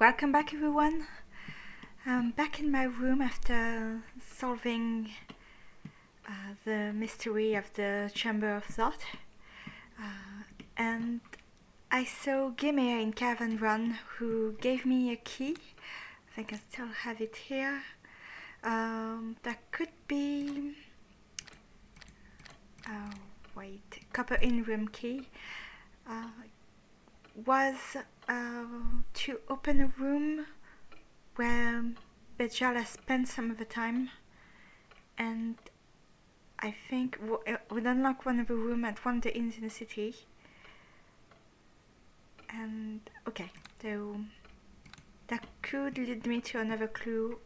Welcome back, everyone. I'm back in my room after solving the mystery of the Chamber of Thought. And I saw Gimir in Cavern Run, who gave me a key. I think I still have it here. That could be... Copper in-room key. Was to open a room where Bejala spent some of the time, and I think would unlock one of the rooms at one of the inns in the city. And okay, so that could lead me to another clue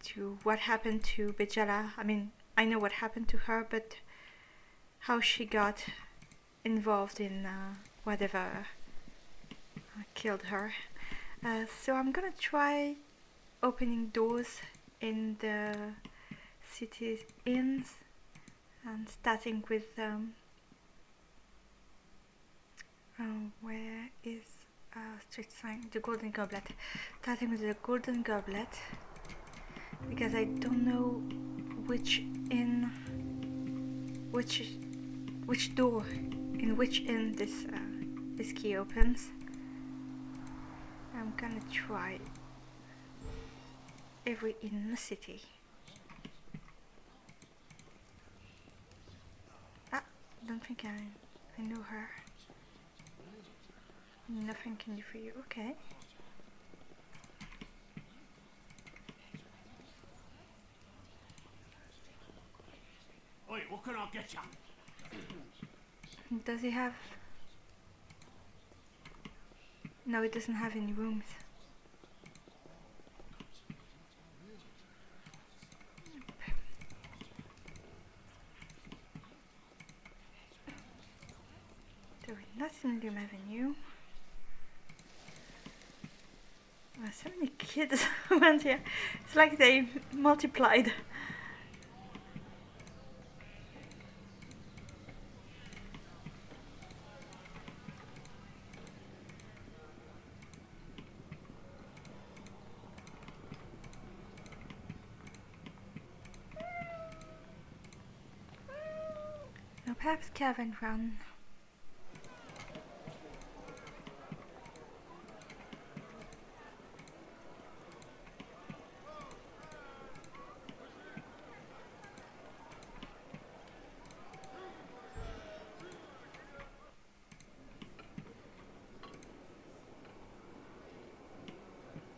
to what happened to Bejala. I mean, I know what happened to her, but how she got involved in whatever killed her. So I'm gonna try opening doors in the city's inns, and starting with where is street sign? The Golden Goblet. Starting with the Golden Goblet, because I don't know which inn, which door in which inn this key opens. I'm gonna try every inn in the city. Don't think I know her. Nothing can do for you. Okay. Oi, what can I get you? Does he have... No, it doesn't have any rooms. So we're not in Loom Avenue. Oh, so many kids around here. It's like they multiplied. Now perhaps Cavern Run.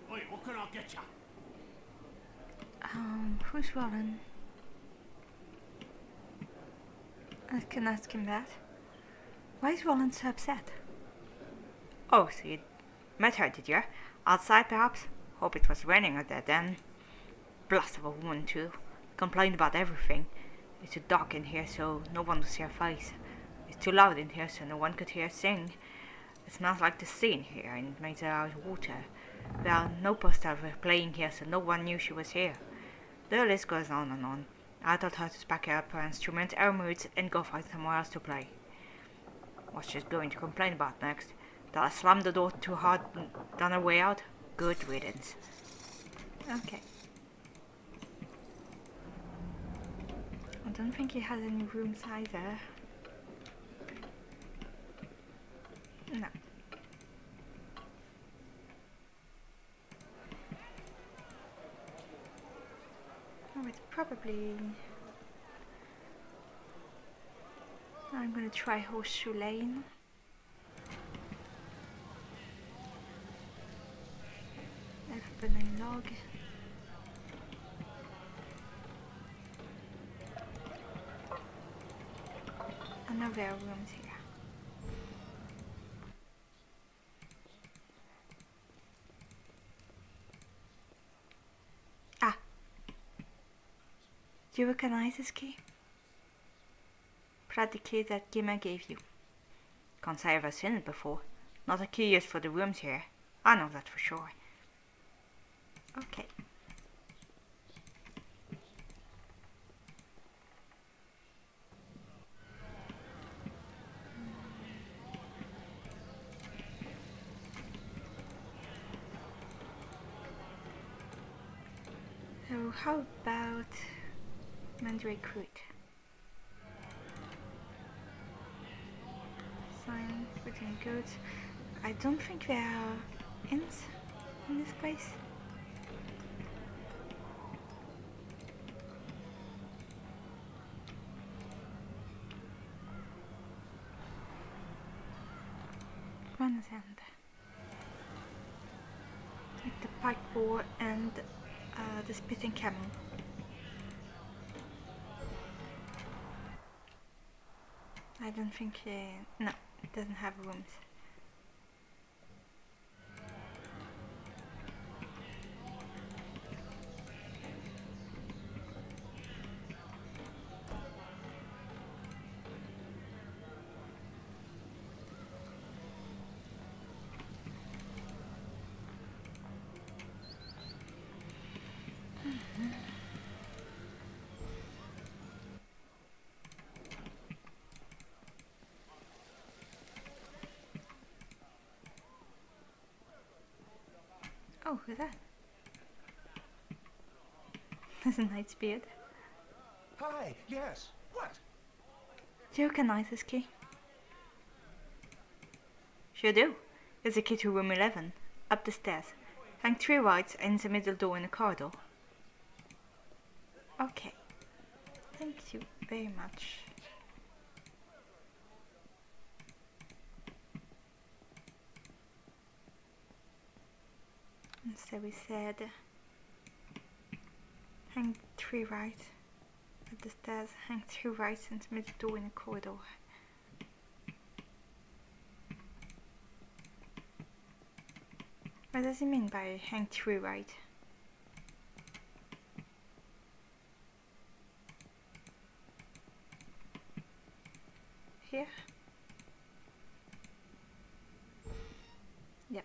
Oi, what can I get you? Who's Roland? I can ask him that. Why is Roland so upset? Oh, so you met her, did you? Outside, perhaps? Hope it was raining out there then. Blast of a woman, too. Complained about everything. It's too dark in here, so no one will see her face. It's too loud in here, so no one could hear her sing. It smells like the sea in here, and it made out of water. There are no posters playing here, so no one knew she was here. The list goes on and on. I told her to pack up her instrument, her moods, and go find somewhere else to play. What's she going to complain about next? That I slammed the door too hard on her way out? Good riddance. Okay. I don't think he has any rooms either. No. Oh, it's probably... I'm gonna try Horseshoe Lane. Opening log. I know there are rooms here. Ah! Do you recognize this key? Probably the key that Gimma gave you. Can't say I've ever seen it before. Not a key used for the rooms here. I know that for sure. Okay. So how about Mandrake Root? Sign, written goods. I don't think there are inns in this place. Morwenna's end. Like the pike boar and the spitting camel. I don't think, no, it doesn't have rooms. Oh, who's that? There's a knight's beard. Hi, yes. What? Do you recognize this key? Sure do. It's a key to room 11, up the stairs. Hang 3 rights and the middle door in the corridor. Okay. Thank you very much. And so we said hang 3 right at the stairs, hang 2 rights and the middle door in the corridor. What does he mean by hang 3 right? Here? Yep.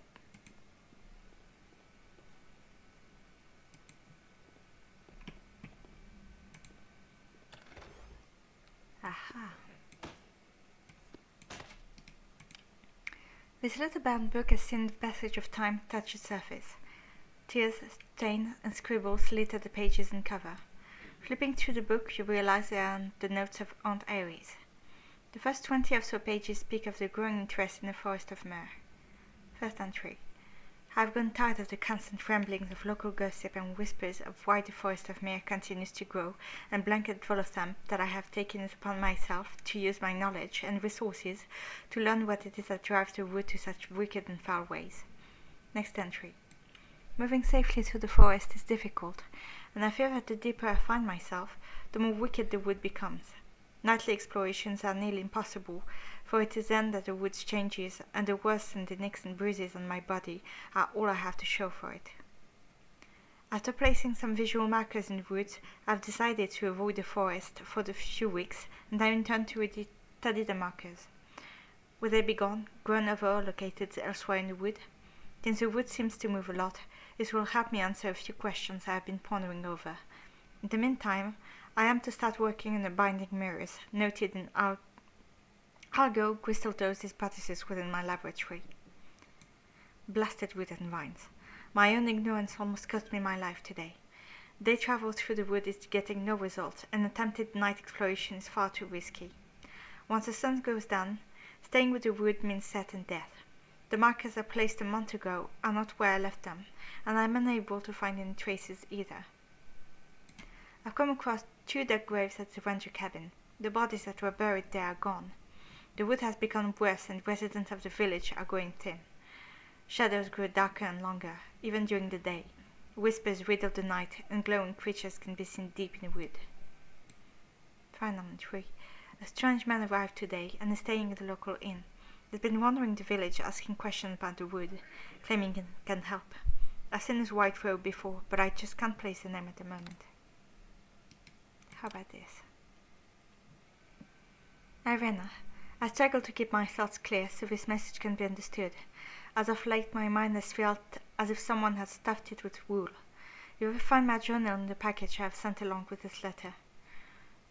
Aha. This little bound book has seen the passage of time touch its surface. Tears, stains, and scribbles litter the pages and cover. Flipping through the book, you realize they are the notes of Aunt Iris. The first 20 or so pages speak of the growing interest in the forest of Myr. First entry. I've grown tired of the constant ramblings of local gossip and whispers of why the forest of Myr continues to grow, and blanket Volothamp that I have taken it upon myself to use my knowledge and resources to learn what it is that drives the wood to such wicked and foul ways. Next entry. Moving safely through the forest is difficult, and I fear that the deeper I find myself, the more wicked the wood becomes. Nightly explorations are nearly impossible, for it is then that the woods changes, and the worse and the nicks and bruises on my body are all I have to show for it. After placing some visual markers in the woods, I have decided to avoid the forest for the few weeks, and I intend to study the markers. Will they be gone, grown over, or located elsewhere in the wood? Since the wood seems to move a lot, this will help me answer a few questions I have been pondering over. In the meantime, I am to start working on the binding mirrors, noted in Argo crystal doses partices within my laboratory. Blasted wood and vines. My own ignorance almost cost me my life today. Day travel through the wood is getting no result, and attempted night exploration is far too risky. Once the sun goes down, staying with the wood means certain death. The markers I placed a month ago are not where I left them, and I am unable to find any traces either. I've come across 2 dead graves at the ranger cabin. The bodies that were buried there are gone. The wood has become worse, and residents of the village are growing thin. Shadows grow darker and longer, even during the day. Whispers riddle the night, and glowing creatures can be seen deep in the wood. Final entry. A strange man arrived today and is staying at the local inn. He's been wandering the village asking questions about the wood, claiming he can help. I've seen his white robe before, but I just can't place the name at the moment. How about this? Irena, I struggle to keep my thoughts clear so this message can be understood. As of late, my mind has felt as if someone had stuffed it with wool. You will find my journal in the package I have sent along with this letter.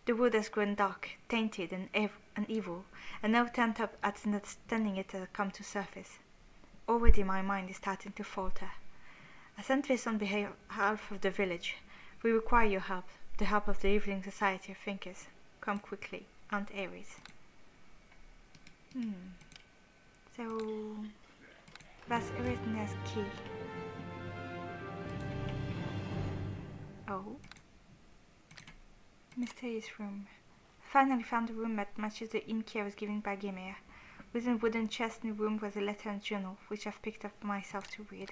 The wood has grown dark, tainted, and evil, and no attempt at understanding it has come to surface. Already my mind is starting to falter. I sent this on behalf of the village. We require your help, the help of the Evening Society of Thinkers. Come quickly, Aunt Aries. So that's Irena's key. Oh. Mysterious room. Finally found a room that matches the inn key I was given by Gimir. Within a wooden chest in the room was a letter and journal, which I've picked up myself to read.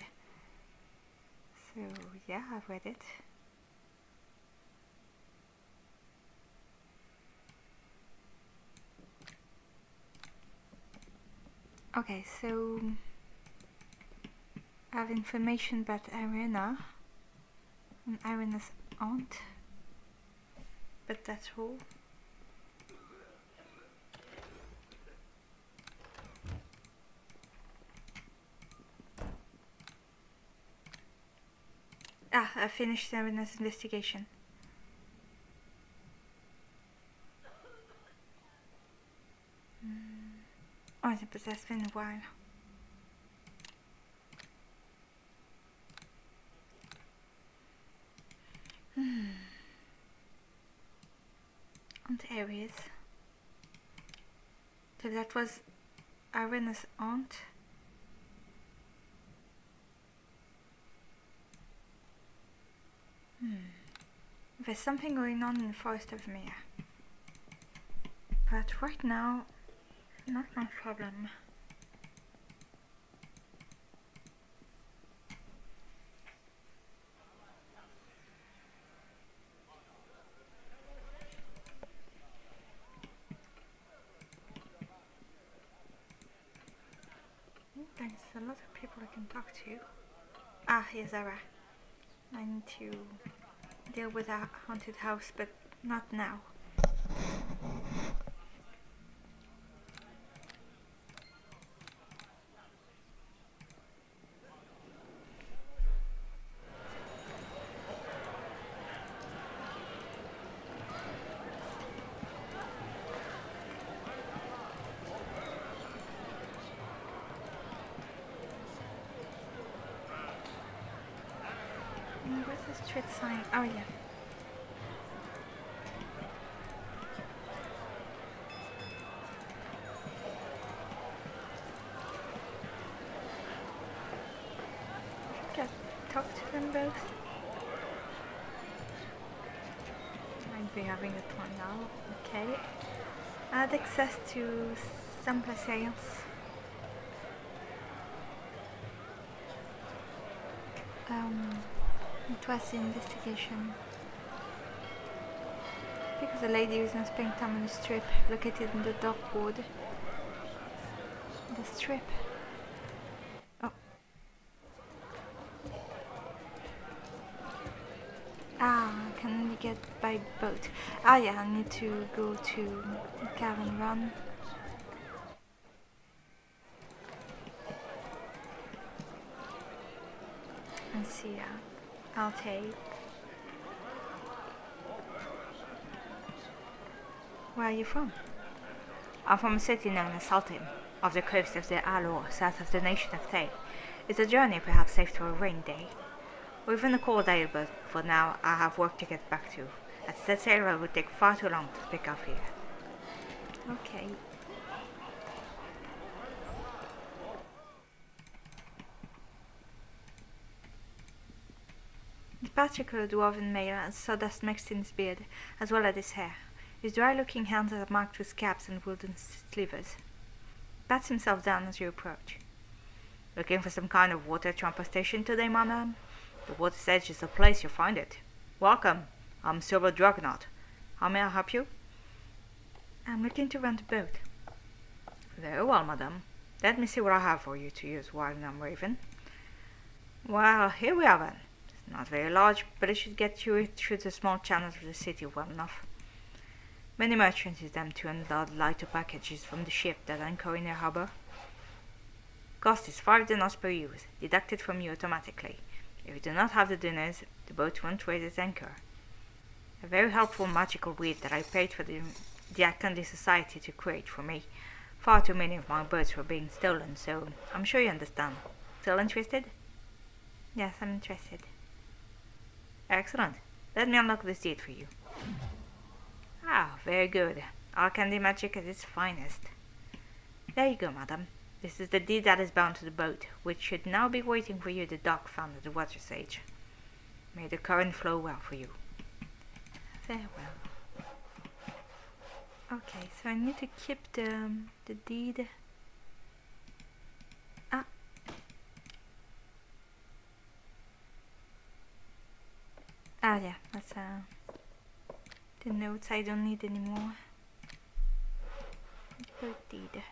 So yeah, I've read it. Okay, so I have information about Irena and Irena's aunt, but that's all. I finished Irena's investigation. Oh, but that's been a while. Aunt Aries. So that was Irena's aunt. There's something going on in the forest of Mia. But right now, not my problem. There's a lot of people I can talk to. Here's Zara. I need to deal with a haunted house, but not now. Where's the street sign? Oh yeah. Talk to them both. Might be having a turn now. Okay. Add access to someplace else. It was the investigation. Because the lady was not spending time on the strip located in the dock ward. The strip. Oh. I can only get by boat. Yeah, I need to go to Cavern Run. And see, I'll take. Where are you from? I'm from a city known as Saltim, off the coast of the Alor, south of the nation of Thay. It's a journey perhaps safe for a rain day. Or even a cold day, but for now I have work to get back to, as that sailor would take far too long to pick up here. Okay. The particular dwarven male has sawdust mixed in his beard, as well as his hair. His dry-looking hands are marked with scabs and wooden slivers. Pats himself down as you approach. Looking for some kind of water transportation today, my man? The water's edge is the place you'll find it. Welcome. I'm Silver Dragonaut. How may I help you? I'm looking to rent a boat. Very well, madam. Let me see what I have for you to use while in Almraiven. Well, here we are then. It's not very large, but it should get you through the small channels of the city well enough. Many merchants use them to unload lighter packages from the ship that anchor in their harbor. Cost is 5 dinners per use, deducted from you automatically. If you do not have the dinners, the boat won't raise its anchor. A very helpful magical weed that I paid for the Untitled Society to create for me. Far too many of my boats were being stolen, so I'm sure you understand. Still interested? Yes, I'm interested. Excellent. Let me unlock this deed for you. Ah, very good. All candy magic at its finest. There you go, madam. This is the deed that is bound to the boat, which should now be waiting for you at the dock found at the water's edge. May the current flow well for you. Farewell. Okay, so I need to keep the deed. Ah. Ah, yeah, that's the notes I don't need anymore. Boat deed.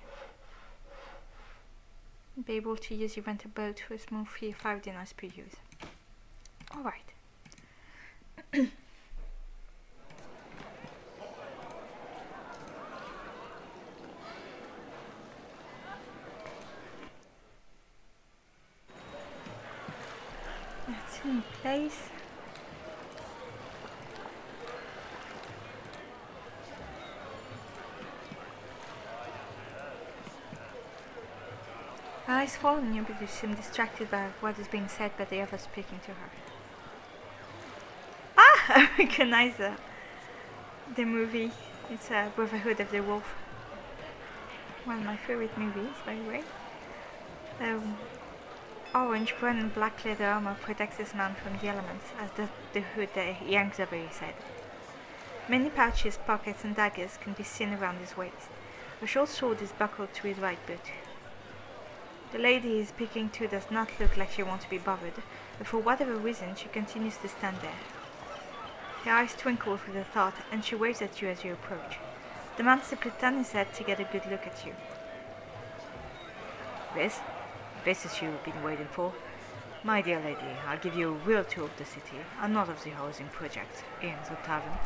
Be able to use your rental boat for a small fee of 5 dinars per use. Alright. That's in place. Eyes following you, but you seem distracted by what is being said by the other speaking to her. Ah! I recognize the movie. It's Brotherhood of the Wolf. One of my favorite movies, by the way. Orange, brown and black leather armor protects this man from the elements, as does the hood that he hangs over his head. Many pouches, pockets and daggers can be seen around his waist. A short sword is buckled to his right boot. The lady he is speaking to does not look like she wants to be bothered, but for whatever reason she continues to stand there. Her eyes twinkle with a thought, and she waves at you as you approach. The man simply turns his head to get a good look at you. This is you've been waiting for. My dear lady, I'll give you a real tour of the city, and not of the housing project in the tavern.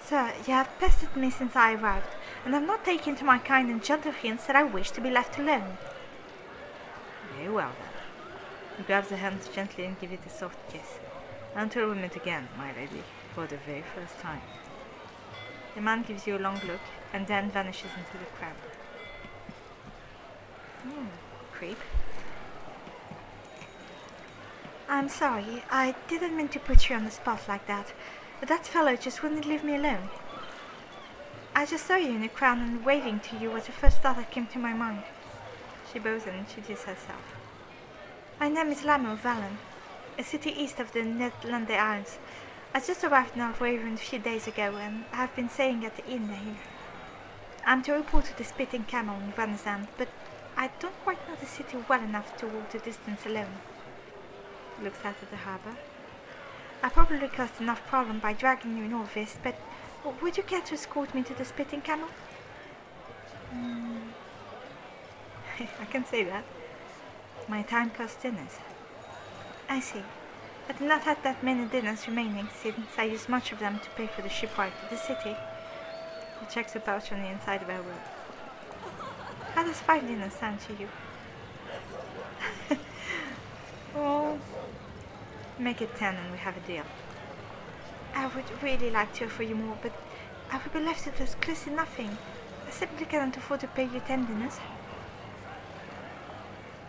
Sir, you have pestered me since I arrived, and have not taken to my kind and gentle hints that I wish to be left alone. Very well, then. He grabs the hand gently and gives it a soft kiss. Until we meet again, my lady, for the very first time. The man gives you a long look, and then vanishes into the crowd. Creep. I'm sorry, I didn't mean to put you on the spot like that, but that fellow just wouldn't leave me alone. I just saw you in the crowd, and waving to you was the first thought that came to my mind. She bows and introduces herself. My name is Lamo Valen, a city east of the Netherlands Isles. I just arrived in Almraiven a few days ago, and have been staying at the inn here. I'm to report to the Spitting Camel in Vanzand, but I don't quite know the city well enough to walk the distance alone. Looks out at the harbour. I probably caused enough problem by dragging you in all this, but would you care to escort me to the Spitting Camel? I can say that. My time costs dinners. I see. I do not have that many dinners remaining, since I use much of them to pay for the ship ride to the city. He checks a pouch on the inside of her robe. How does 5 dinners sound to you? Oh, make it 10 and we have a deal. I would really like to offer you more, but I would be left with as close to nothing. I simply cannot afford to pay you 10 dinners.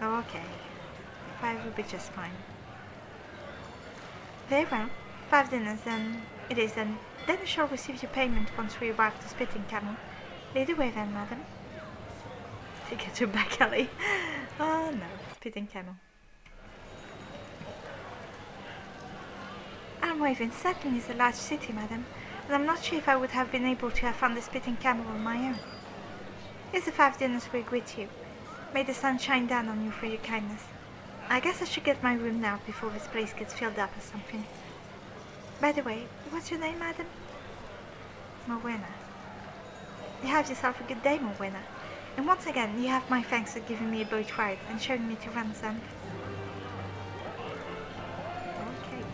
Oh, okay. 5 will be just fine. Very well. 5 dinners, then it is then. Then you shall receive your payment once we arrive at the Spitting Camel. Lead the way then, madam. To get your back alley. Oh no, Spitting Camel. Almraiven certainly is a large city, madam, and I'm not sure if I would have been able to have found the Spitting Camel on my own. Here's the 5 dinners we agreed to. May the sun shine down on you for your kindness. I guess I should get my room now before this place gets filled up or something. By the way, what's your name, madam? Morwenna. You have yourself a good day, Morwenna. And once again, you have my thanks for giving me a boat ride and showing me to Ranzand. Okay.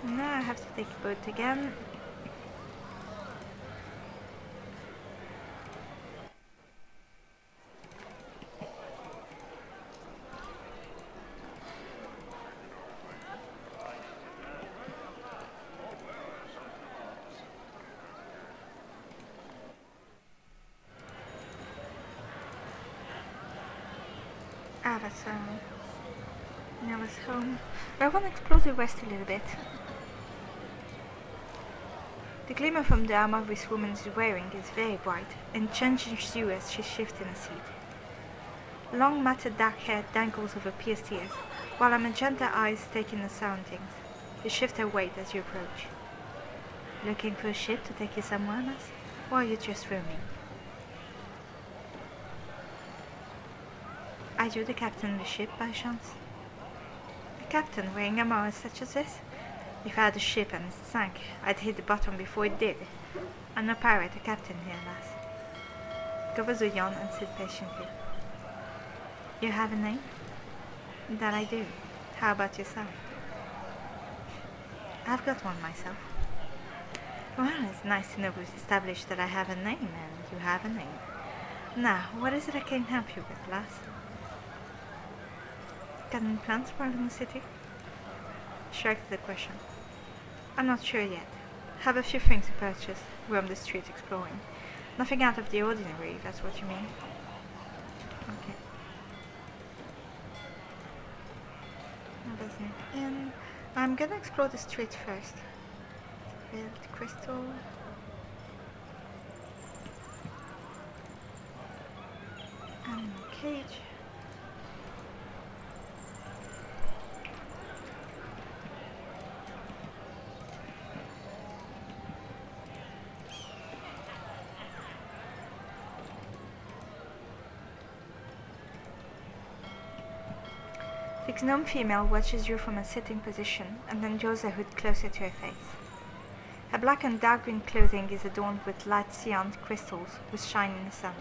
Now I have to take a boat again. Ah, that's Nella's home. I want to explore the rest a little bit. The glimmer from the armor this woman is wearing is very bright and changes hue as she shifts in a seat. Long matted dark hair dangles over pierced ears, while her magenta eyes take in the surroundings. You shift her weight as you approach. Looking for a ship to take you somewhere else, or are you just roaming? Are you the captain of the ship by chance? A captain wearing armor such as this? If I had a ship and it sank, I'd hit the bottom before it did. I'm no pirate, a captain here, lass. Covers a yawn and sits patiently. You have a name? That I do. How about yourself? I've got one myself. Well, it's nice to know we've established that I have a name and you have a name. Now, what is it I can help you with, lass? Got any plans while in the city? Shrugged the question. I'm not sure yet. Have a few things to purchase. Roam the streets exploring. Nothing out of the ordinary, if that's what you mean. Okay. Now there's an inn. I'm gonna explore the streets first. Veiled crystal. Animal cage. The gnome female watches you from a sitting position and then draws her hood closer to her face. Her black and dark green clothing is adorned with light cyan crystals which shine in the sun.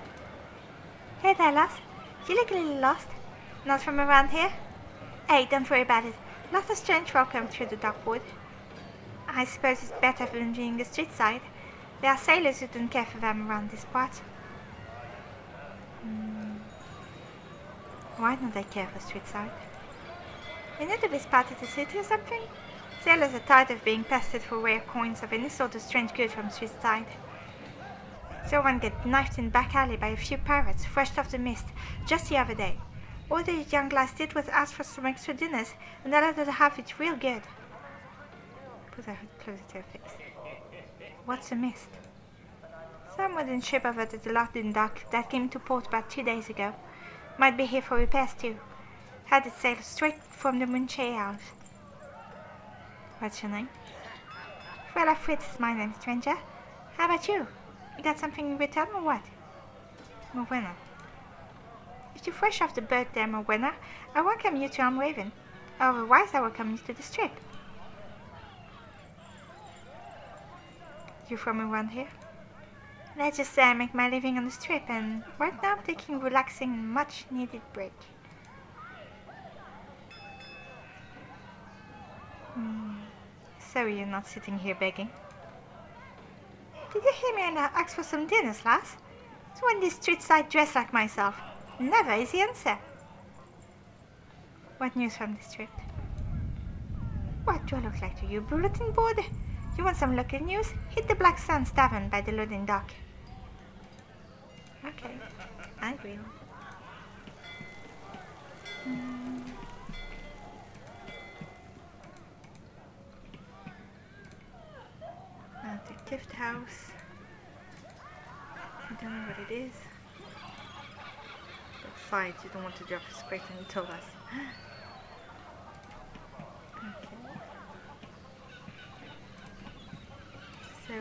Hey there, lass. You look a little lost. Not from around here? Hey, don't worry about it. Not a strange welcome through the dark wood. I suppose it's better than being the street side. There are sailors who don't care for them around this part. Why don't they care for street side? You know this part of the city or something? Sailors are tired of being pestered for rare coins of any sort of strange good from street side. So one got knifed in back alley by a few pirates fresh off the mist just the other day. All the young lass did was ask for some extra dinners, and I let her have it real good. Put her hood closer to her face. What's a mist? Some wooden ship over at the London dock that came to port about 2 days ago. Might be here for repairs too. Had it sail straight from the Munche house. What's your name? Shayla Fritz is my name, stranger. How about you? You got something in return or what? Morwenna. If you're fresh off the boat there, Morwenna, I welcome you to Almraiven. Otherwise, I welcome you to the strip. You from around here? Let's just say I make my living on the strip, and right now I'm taking a relaxing, much-needed break. Sorry you're not sitting here begging. Did you hear me and ask for some dinners, lass? So when this street side dressed like myself? Never is the answer. What news from the strip? What do I look like to you, bulletin board? You want some local news? Hit the Black Sands Tavern by the loading dock. Okay, I will. The gift house. I don't know what it is. Besides, you don't want to drop a scrape and you told us. Okay. So,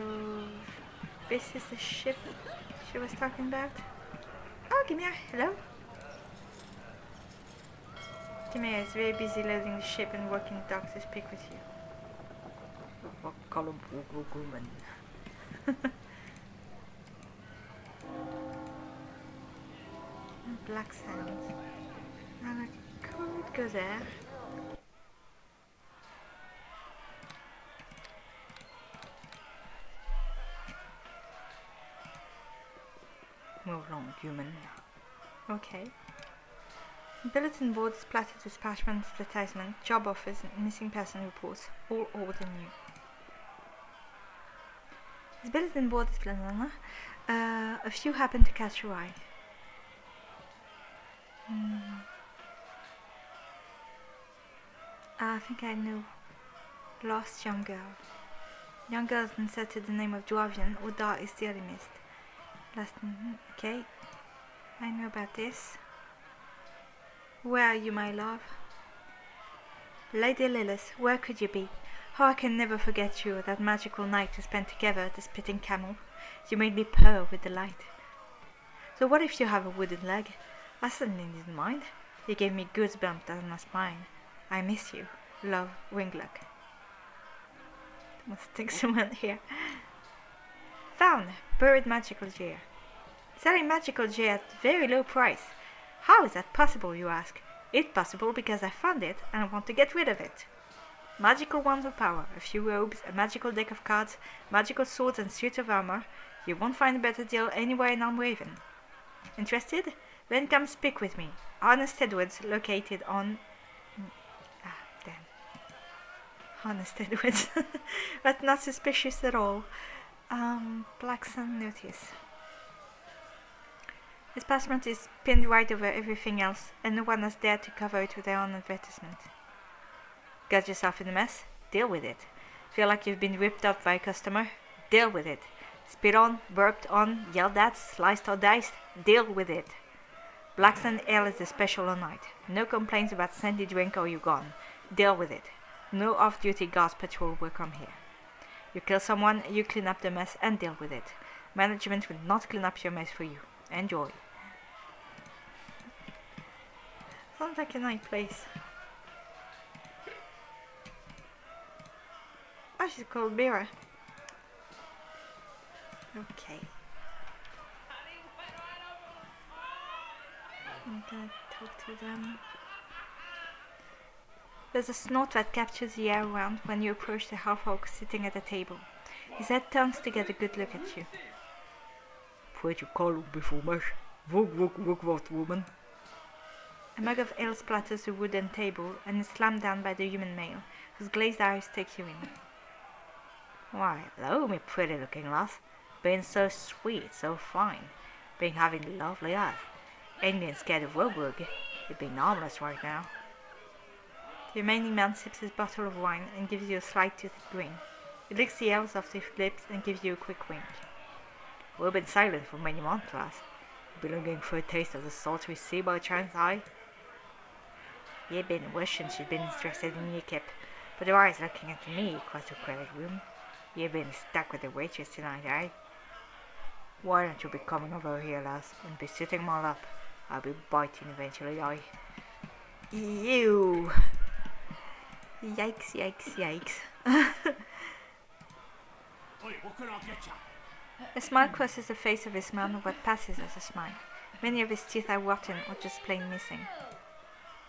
this is the ship she was talking about? Oh, Gimia, hello. Gimia is very busy loading the ship and working the dock to speak with you. Black Sands. Now I could go there. Move along, human. Okay. Bulletin board is platted with parchment advertisement, job offers, and missing person reports, all old and new. This bulletin board is blah. A few happen to catch your eye. I think I know. Lost young girl. Young girl been set to the name of Dwarvian, or Dar is dearly missed. Okay. I know about this. Where are you, my love? Lady Lilith, where could you be? How I can never forget you, that magical night we spent together at the Spitting Camel. You made me purr with delight. So what if you have a wooden leg? I suddenly didn't mind. You gave me goosebumps down my spine. I miss you. Love, Wingluck. Must think someone here. Found buried magical gear. Selling magical gear at very low price. How is that possible, you ask? It's possible because I found it and I want to get rid of it. Magical wands of power, a few robes, a magical deck of cards, magical swords and suits of armor. You won't find a better deal anywhere in Almraiven. Interested? Then come speak with me. Honest Edwards, located on... Honest Edwards. But not suspicious at all. Black Sun notice. His passport is pinned right over everything else, and no one has dared to cover it with their own advertisement. Got yourself in a mess? Deal with it. Feel like you've been ripped off by a customer? Deal with it. Spit on, burped on, yelled at, sliced or diced? Deal with it. Black Sun Ale is the special all night. No complaints about sandy drink or you're gone. Deal with it. No off-duty guards patrol will come here. You kill someone, you clean up the mess and deal with it. Management will not clean up your mess for you. Enjoy. Sounds like a nice place. Oh, she's called Mira. Okay. I'm gonna talk to them. There's a snort that captures the air around when you approach the half-orc sitting at a table. His head turns to get a good look at you. What you call before much? What, woman? A mug of ale splatters the wooden table and is slammed down by the human male, whose glazed eyes take you in. Why, hello, me pretty-looking lass. Being so sweet, so fine. Being having lovely eyes. Ain't being scared of Rogue. You'd be harmless right now. The remaining man sips his bottle of wine and gives you a slight-toothed grin. He licks the ales off his lips and gives you a quick wink. We've been silent for many months, lass. You've been looking for a taste of the sultry sea by chance, aye? You've been wishing she'd been interested in your kip, but her eyes looking at me across the credit room. You've been stuck with the waitress tonight, aye? Why don't you be coming over here, lass, and be sitting mal up? I'll be biting eventually, aye? Ew! Yikes, yikes, yikes. Oi, what can I get ya? A smile crosses the face of this man, what passes as a smile. Many of his teeth are rotten or just plain missing.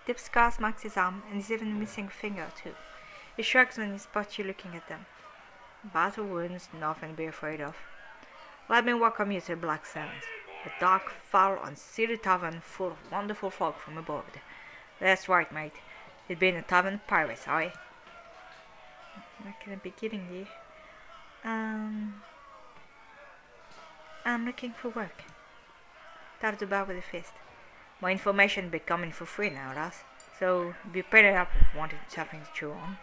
Deep scars marks his arm, and he's even missing a finger or two. He shrugs when he spots you looking at them. Battle wounds, nothing to be afraid of. Let me welcome you to Black Sands, a dark, foul, unseated tavern full of wonderful folk from aboard. That's right, mate. You'd been a tavern of pirates, aye? What can I be giving you? I'm looking for work. Tapped the bar with a fist. My information be coming for free now, lass. So be paid up if you wanted something to chew on.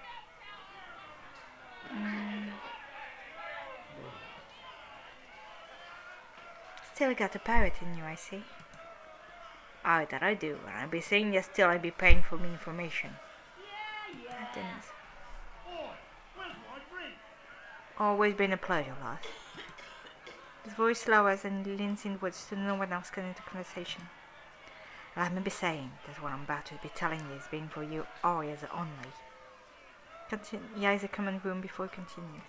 Still got a pirate in you, I see. Aye, that I do, and I be saying yes still I be paying for me information. I didn't. Oi, where's my drink? Always been a pleasure, lass. His voice lowers and he leans inwards so no one else can enter conversation. Let me be saying that what I'm about to be telling you is being for you always only. He eyes a common room before he continues.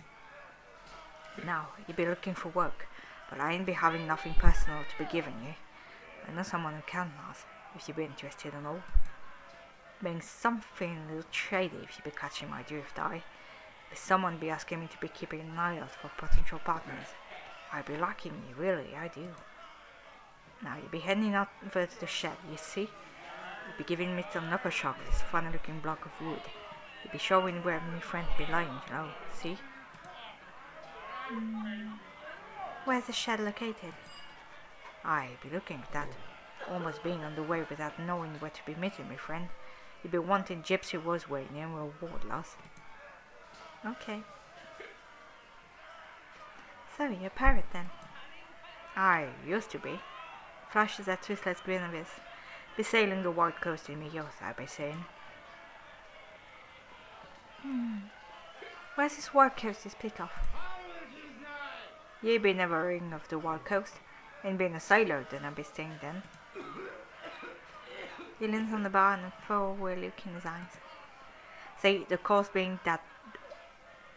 Now, you be looking for work, but I ain't be having nothing personal to be giving you. I know someone who can, lass, if you be interested and all. Being something a little shady if you be catching my drift, aye. If someone be asking me to be keeping an eye out for potential partners, I be liking you, really, I do. Now, you be heading out over to the shed, you see? You be giving Mr. Knuckleshock this funny-looking block of wood. You be showing where my friend be lying, you know, see? Where's the shed located? I be looking at that, almost being on the way without knowing where to be meeting, my friend. You'd be wanting gypsy was waiting and we're ward loss. Okay. So, you're a pirate then? I used to be. Flashes that toothless grin of his. Be sailing the wild coast in me youth, I be saying. Where's this wild coast you speak of? Ye be never hearing of the wild coast. Ain't been a sailor then I be staying then. He leans on the bar and a far-away look in his eyes. Say, the coast being that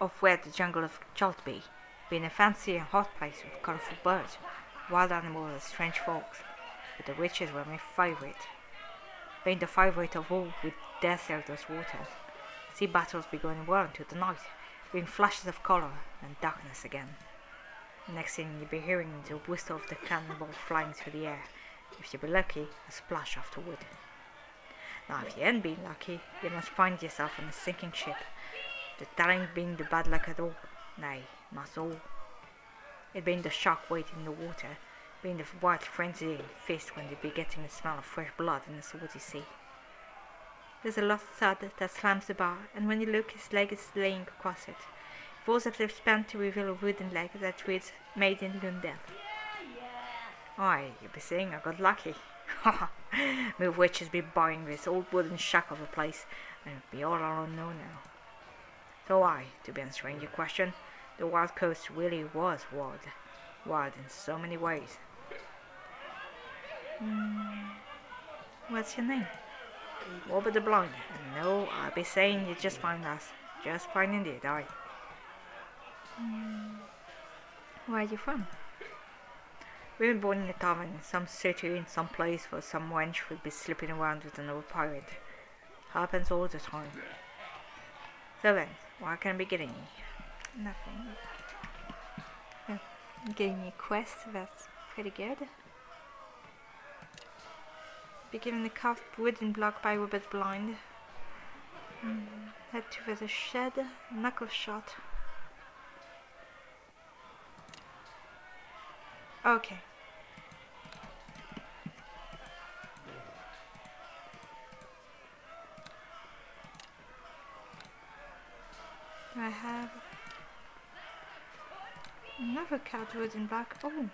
of where the jungle of Chult be, being a fancy and hot place with colourful birds, wild animals and strange folks. But the witches were my favourite. Being the favourite of all with dare sail those waters. See battles be going well into the night, being flashes of colour and darkness again. Next thing you be hearing the whistle of the cannonball flying through the air. If you be lucky, a splash afterward. Now if you ain't been lucky, you must find yourself on a sinking ship. The that ain't being the bad luck at all. Nay, not all. It being the shark weight in the water, being the wild frenzy in fist when they be getting the smell of fresh blood in the salty sea. There's a lost thud that slams the bar, and when you look, his leg is laying across it. Falls up the span to reveal a wooden leg that reads "Made in Lundell." Aye, you be saying I got lucky. Ha me witches be buying this old wooden shack of a place, and it'll be all unknown now. So to be answering your question, the wild coast really was wild. Wild in so many ways. What's your name? Robert the Blind. And no, I be saying you just fine, lass. Just fine indeed, aye. Where are you from? We were born in a tavern in some city in some place where some wench would be slipping around with an old pirate. Happens all the time. So then, what can I be getting you? Nothing. You're giving me a quest, that's pretty good. Be given the carved wooden block by Robert Blind. Head to the shed, knuckle shot. Okay. I have another carved wooden block. Oh.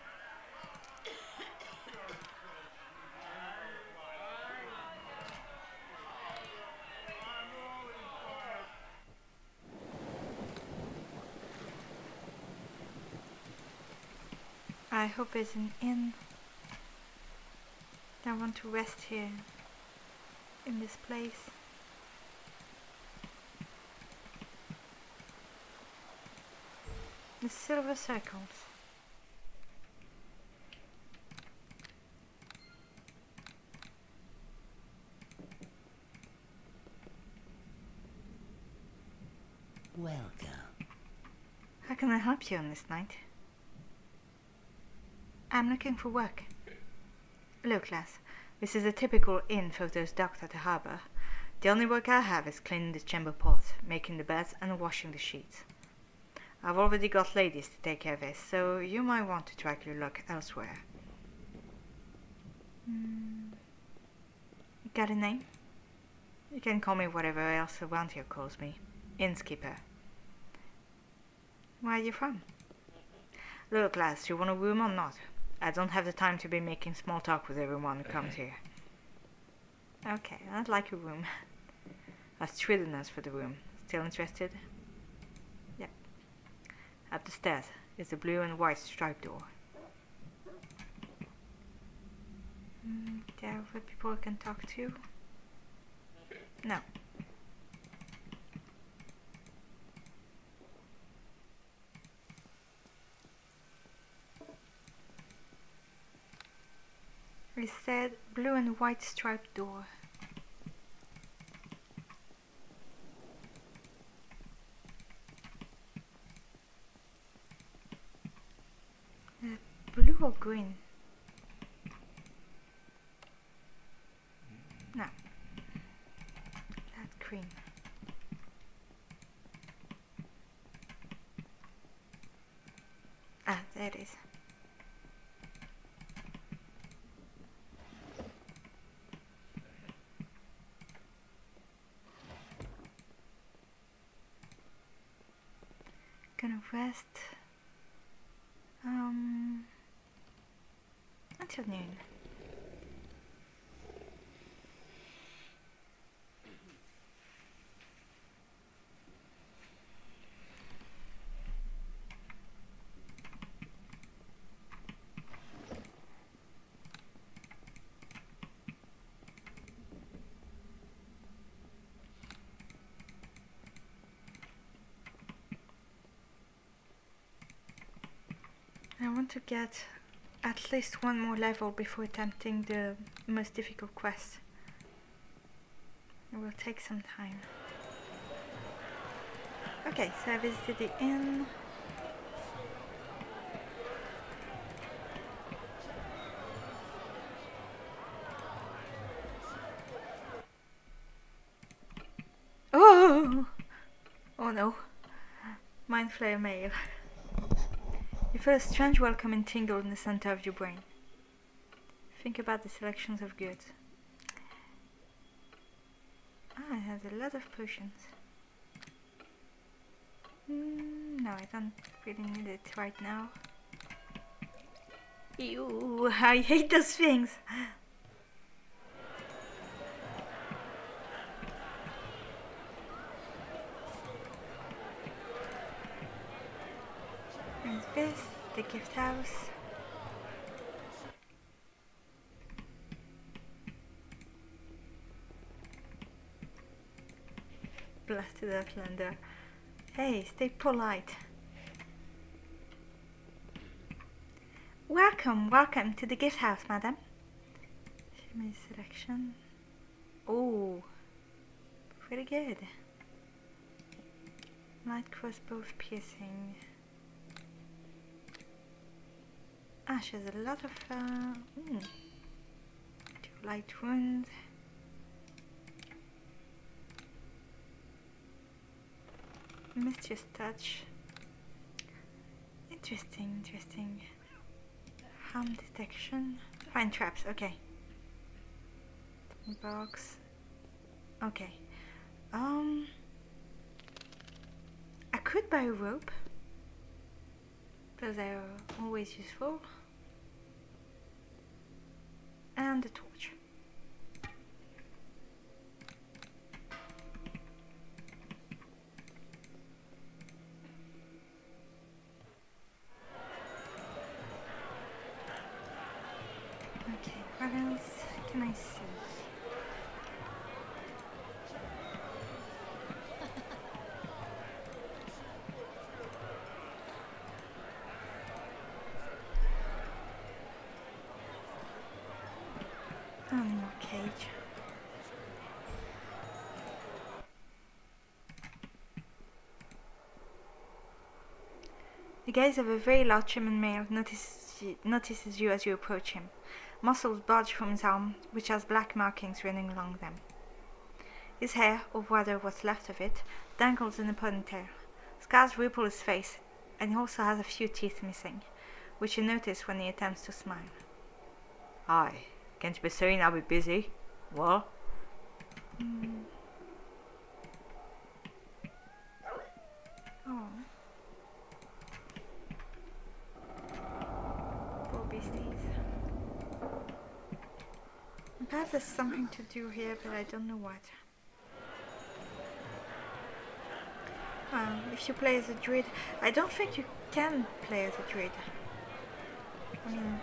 I hope it's an inn. I want to rest here in this place. The silver circles. Welcome. How can I help you on this night? I'm looking for work. Look, lass, this is a typical inn for those docked at the harbour. The only work I have is cleaning the chamber pots, making the beds and washing the sheets. I've already got ladies to take care of this, so you might want to try your luck elsewhere. Got a name? You can call me whatever else around here calls me. Innkeeper. Where are you from? Look, lass, you want a room or not? I don't have the time to be making small talk with everyone who comes here. Okay, I'd like a room. That's $3 for the room. Still interested? Yep. Up the stairs is a blue and white striped door. There are people I can talk to? No. It said blue and white striped door. Blue or green? No. That's green. Ah, there it is. rest until noon. I want to get at least one more level before attempting the most difficult quest. It will take some time. Okay, so I visited the inn. Oh! Oh no. Mind Flayer Mail. You feel a strange welcoming tingle in the center of your brain. Think about the selections of goods. Ah, it has a lot of potions. No, I don't really need it right now. Ew, I hate those things! There's this, the gift house. Blasted Outlander. Hey, stay polite. Welcome to the gift house, madam. Show me the selection. Oh, pretty good. Light crossbow piercing. Ah, she has a lot of 2 light wounds. Mischievous touch. Interesting. Harm detection. Find traps, okay. Box. Okay. I could buy a rope. Those are always useful. And a torch. Okay, what else can I see? More cage. The gaze of a very large human male notices you as you approach him. Muscles bulge from his arm, which has black markings running along them. His hair, or rather what's left of it, dangles in a ponytail. Scars ripple his face, and he also has a few teeth missing, which you notice when he attempts to smile. Hi, can't you be saying I'll be busy? What? Oh. Poor beasties. Perhaps there's something to do here, but I don't know what. If you play as a druid, I don't think you can play as a druid. I mean,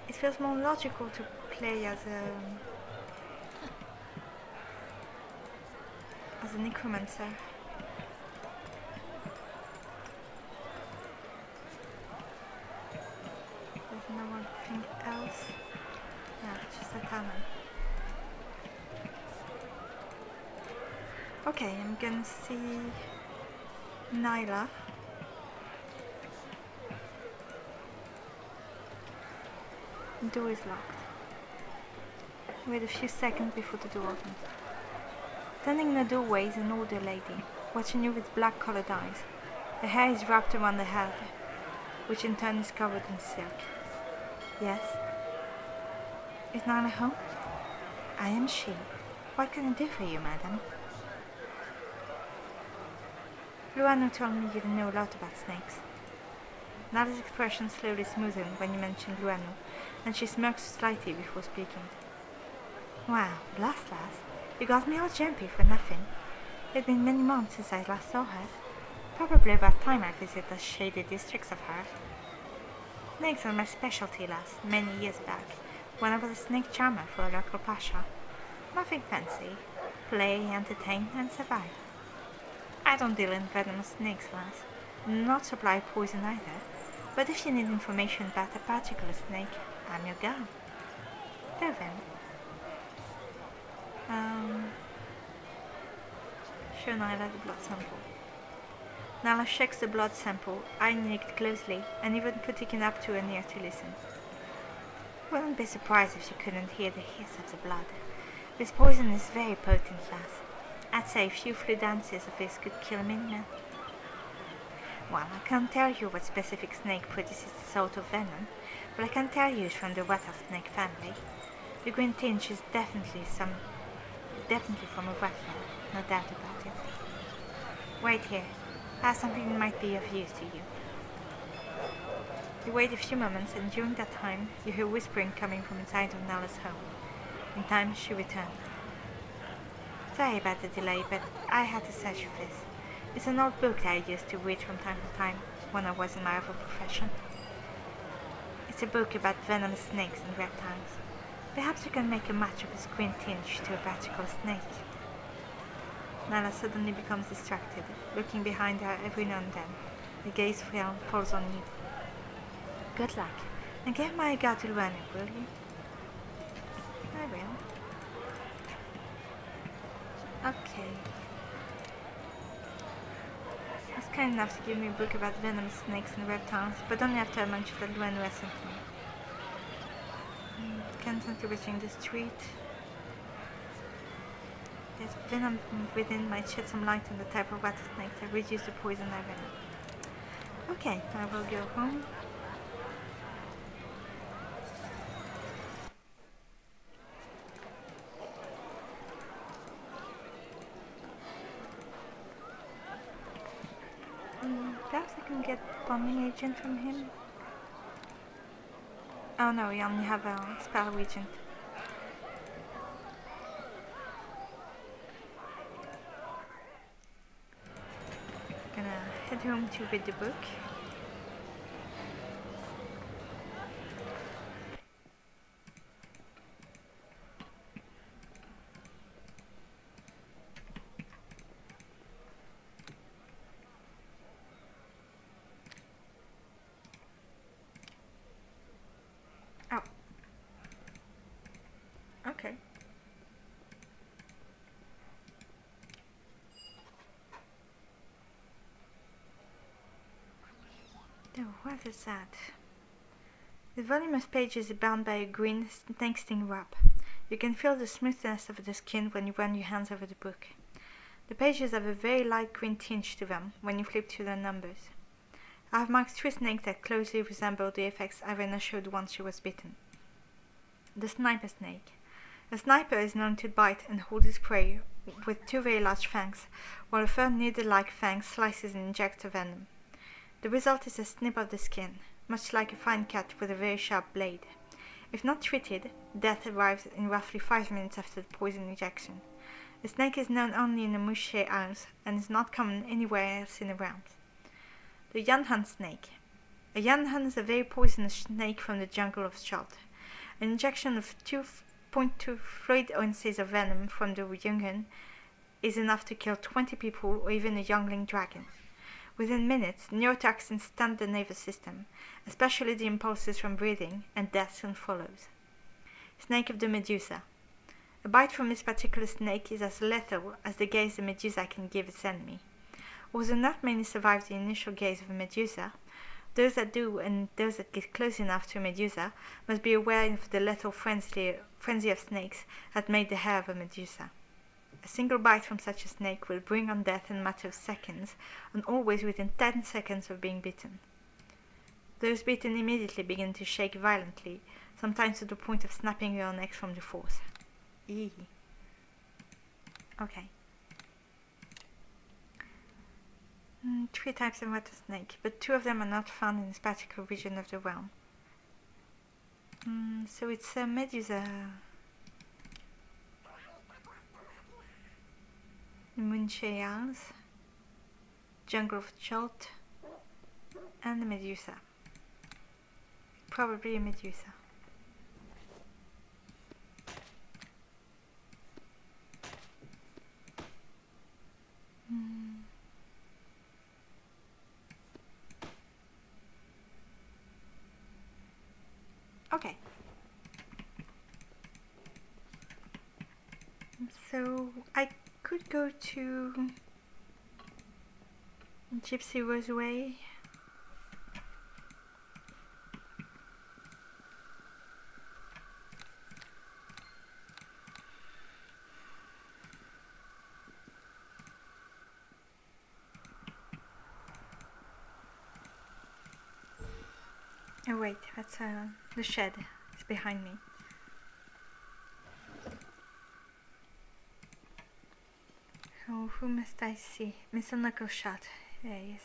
it feels more logical to play as a necromancer. There's no one thing else. Yeah, just a talent. Okay, I'm gonna see Nyla. The door is locked. Wait a few seconds before the door opens. Standing in the doorway is an older lady, watching you with black-colored eyes. Her hair is wrapped around the head, which in turn is covered in silk. Yes? Is Nyla home? I am she. What can I do for you, madam? Luano told me you know a lot about snakes. Nala's expression slowly smoothened when you mentioned Luano, and she smirked slightly before speaking. Well, lass, you got me all jumpy for nothing. It's been many months since I last saw her. Probably about time I visit the shady districts of her. Snakes were my specialty, lass, many years back, when I was a snake charmer for a local pasha. Nothing fancy. Play, entertain, and survive. I don't deal in venomous snakes, lass. Not supply poison either. But if you need information about a particular snake, I'm your girl. There then. Show Nyla the blood sample. Nala checks the blood sample, eyeing it closely, and even putting it up to her ear to listen. Wouldn't be surprised if she couldn't hear the hiss of the blood. This poison is very potent, lass. I'd say a few fluid ounces of this could kill a miniman. Well, I can't tell you what specific snake produces this sort of venom, but I can tell you it's from the rattlesnake family. The green tinge is definitely from a rattler, no doubt about it. Wait here. I have something that might be of use to you. You wait a few moments, and during that time, you hear whispering coming from inside of Nala's home. In time, she returned. Sorry about the delay, but I had to search for this. It's an old book that I used to read from time to time when I was in my other profession. It's a book about venomous snakes and reptiles. Perhaps you can make a match of its green tinge to a particular snake. Nala suddenly becomes distracted, looking behind her every now and then. The gaze falls on you. Good luck, and give my regard to Irena, will you? I will. Okay. It's kind enough to give me a book about venomous snakes and reptiles, but only after I mentioned that Irena was sent me. Constantly reaching the street. There's venom within might shed some light on the type of rattlesnake that reduce the poison I venom. Okay, I will go home. Perhaps I can get bombing agent from him. Oh no, we only have a spell agent. Gonna head home to read the book. Oh. Okay. Oh, what is that? The voluminous pages are bound by a green snake sting wrap. You can feel the smoothness of the skin when you run your hands over the book. The pages have a very light green tinge to them when you flip through their numbers. I have marked 3 snakes that closely resemble the effects Irena showed once she was bitten. The sniper snake. A sniper is known to bite and hold his prey with 2 very large fangs, while a third needle-like fang slices and injects the venom. The result is a snip of the skin, much like a fine cut with a very sharp blade. If not treated, death arrives in roughly 5 minutes after the poison injection. The snake is known only in the Mouché Isles and is not common anywhere else in the realms. The Yanhan snake. A Yanhan is a very poisonous snake from the jungle of Chalt. An injection of 2.2 fluid ounces of venom from the Yungan is enough to kill 20 people or even a youngling dragon. Within minutes, neurotoxins stunt the nervous system, especially the impulses from breathing, and death soon follows. Snake of the Medusa. A bite from this particular snake is as lethal as the gaze the Medusa can give its enemy. Although not many survive the initial gaze of a Medusa, those that do and those that get close enough to a Medusa must be aware of the lethal frenzy of snakes that made the hair of a Medusa. A single bite from such a snake will bring on death in a matter of seconds, and always within 10 seconds of being bitten. Those bitten immediately begin to shake violently, sometimes to the point of snapping your neck from the force. Eee. Okay. 3 types of rattlesnake, but 2 of them are not found in this particular region of the realm. So it's a Medusa, Moonshales, Jungle of Jolt, and a Medusa. Probably a Medusa. Okay. So I could go to Gypsy Roseway. Oh wait, that's the shed. It's behind me. Oh, who must I see? Mr. Knuckleshot. There he is.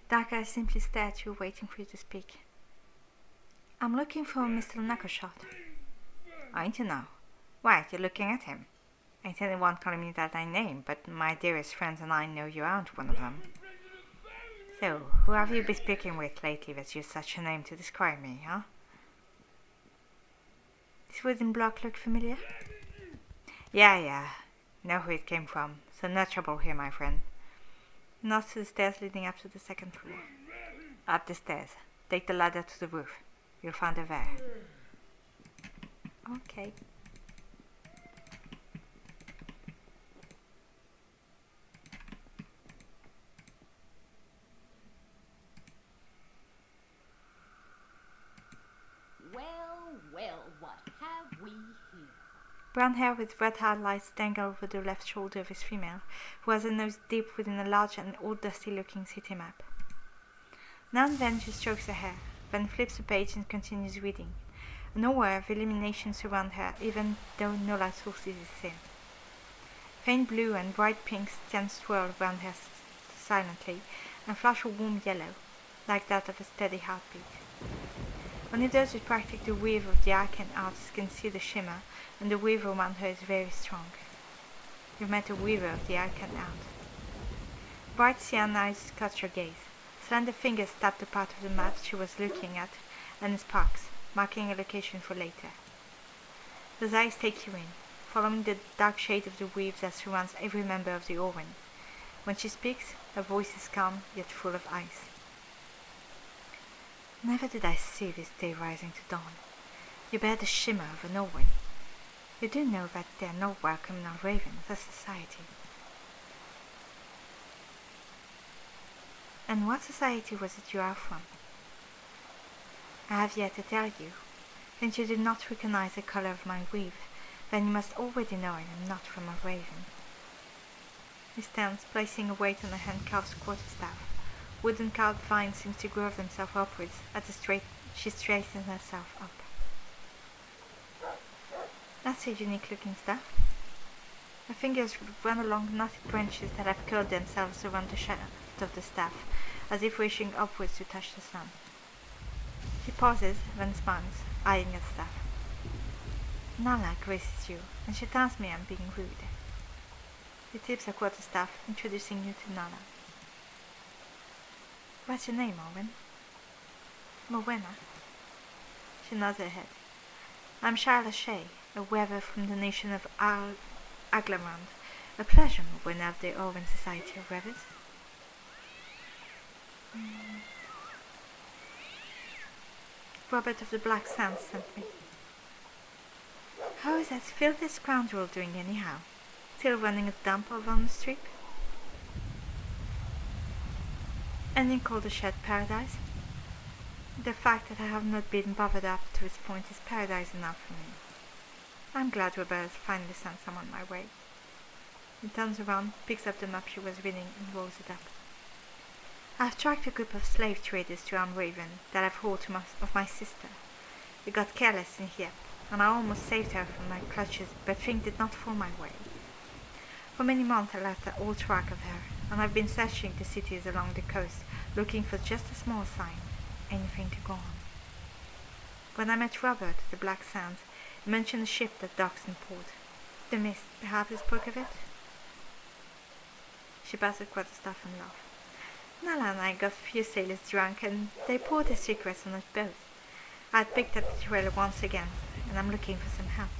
Dark eyes simply stare at you, waiting for you to speak. I'm looking for Mr. Knuckleshot. Ain't you now? Why, you're looking at him. Ain't anyone calling me that I name, but my dearest friends and I know you aren't one of them. So, who have you been speaking with lately that's used such a name to describe me, huh? This wooden block look familiar? Yeah. Know who it came from, so no trouble here, my friend. Nods to the stairs leading up to the 2nd floor. Up the stairs. Take the ladder to the roof. You'll find her there. Okay. Well, what have we here? Brown hair with red highlights dangle over the left shoulder of his female, who has a nose deep within a large and old dusty-looking city map. Now and then she strokes her hair, then flips a page and continues reading. An aura of illumination surrounds her, even though no light source is seen. Faint blue and bright pink stands swirl around her silently, and flash a warm yellow, like that of a steady heartbeat. Only those who practice the weave of the arcane arts can see the shimmer, and the weave around her is very strong. You've met a weaver of the arcane art. Bright cyan eyes catch your gaze. Slender fingers tap the part of the map she was looking at, and it sparks, marking a location for later. Those eyes take you in, following the dark shade of the weave that surrounds every member of the Orwin. When she speaks, her voice is calm, yet full of ice. Never did I see this day rising to dawn. You bear the shimmer of an Orwin. You do know that they are not welcome in Almraiven as a society. And what society was it you are from? I have yet to tell you. Since you do not recognize the color of my weave, then you must already know I am not from Almraiven. He stands, placing a weight on a hand-carved quarterstaff. Wooden carved vines seem to grow themselves upwards as she straightens herself up. That's a unique-looking staff. Her fingers run along knotted branches that have curled themselves around the shaft of the staff, as if wishing upwards to touch the sun. She pauses, then smiles, eyeing the staff. Nala graces you, and she tells me I'm being rude. She tips her quarterstaff, introducing you to Nala. What's your name, Morwen? Morwenna. She nods her head. I'm Shayla Shay, a weaver from the nation of Aglamand. A pleasure, Morwenna of the Orwin Society of Weavers. Robert of the Black Sands sent me. How is that filthy scoundrel doing anyhow? Still running a dump over on the street? And you call the shed paradise? The fact that I have not been bothered up to this point is paradise enough for me. I'm glad Robert finally sent someone my way. He turns around, picks up the map she was reading, and rolls it up. I've tracked a group of slave traders to Almraiven that I've hauled of my sister. They got careless in here, and I almost saved her from my clutches, but things did not fall my way. For many months I left all track of her, and I've been searching the cities along the coast, looking for just a small sign, anything to go on. When I met Robert at the Black Sands, he mentioned a ship that docks in port. The Mist, perhaps he spoke of it? She busted quite a stuff and laughed. Nala and I got a few sailors drunk, and they poured their secrets on a boat. I had picked up the trail once again, and I'm looking for some help.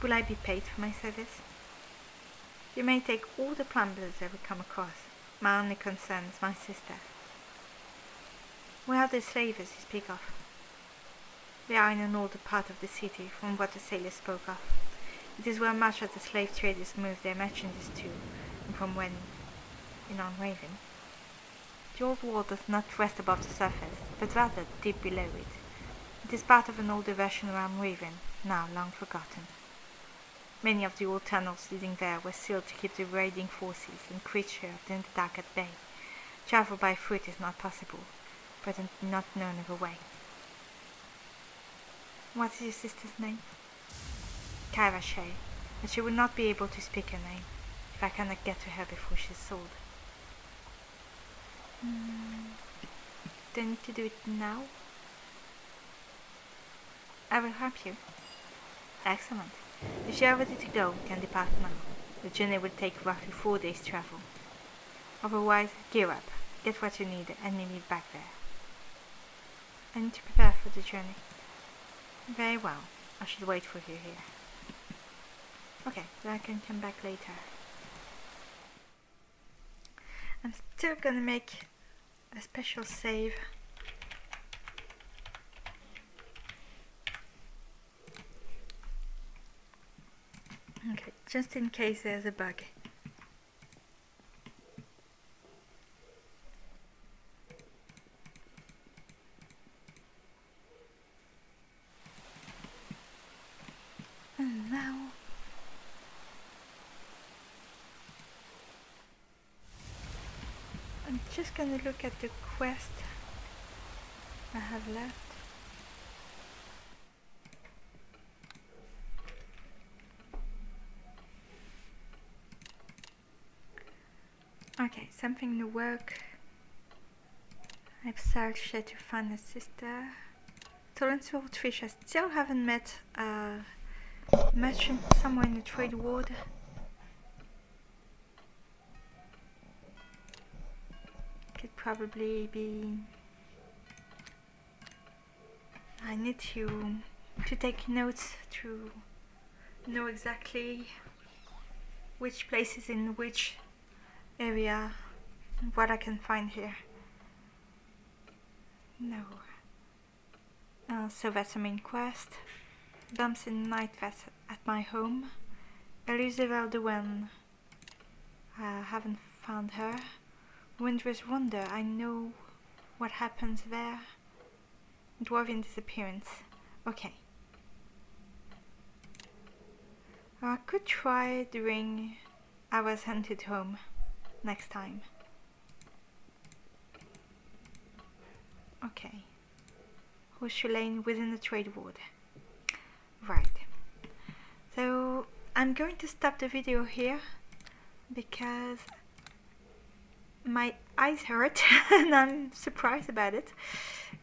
Will I be paid for my service? You may take all the plumbers I will come across. My only concern is my sister. Where are the slavers you speak of? They are in an older part of the city, from what the sailors spoke of. It is where much of the slave traders move their merchandise to, and from when in Almraiven. The old wall does not rest above the surface, but rather deep below it. It is part of an older version of Almraiven, now long forgotten. Many of the old tunnels leading there were sealed to keep the raiding forces and creatures in the dark at bay. Travel by foot is not possible, but not known of a way. What is your sister's name? Shayla Shay, but she will not be able to speak her name if I cannot get to her before she is sold. Do I need to do it now? I will help you. Excellent. If you are ready to go, we can depart now. The journey will take roughly 4 days' travel. Otherwise, gear up, get what you need, and meet me back there. I need to prepare for the journey. Very well. I should wait for you here. Okay, then I can come back later. I'm still gonna make a special save. Okay, just in case there's a bug. And now I'm just gonna look at the quest I have left. Okay, something to work. I've searched to find a sister. Stolen swordfish. I still haven't met a merchant somewhere in the trade ward. Could probably be. I need to take notes to know exactly which places in which area and what I can find here. No. So that's the main quest. Bumps in night vest at my home. Elusive Elderwen. I haven't found her. Wondrous Wonder. I know what happens there. Dwarven disappearance. Okay. I could try during I was hunted home next time. Okay. Horseshoe Lane within the trade ward. Right. So I'm going to stop the video here because my eyes hurt and I'm surprised about it.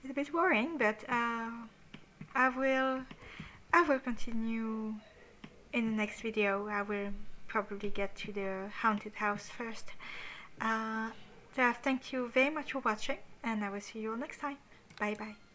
It's a bit worrying, but I will continue in the next video. I will probably get to the haunted house first. So thank you very much for watching, and I will see you all next time. Bye bye.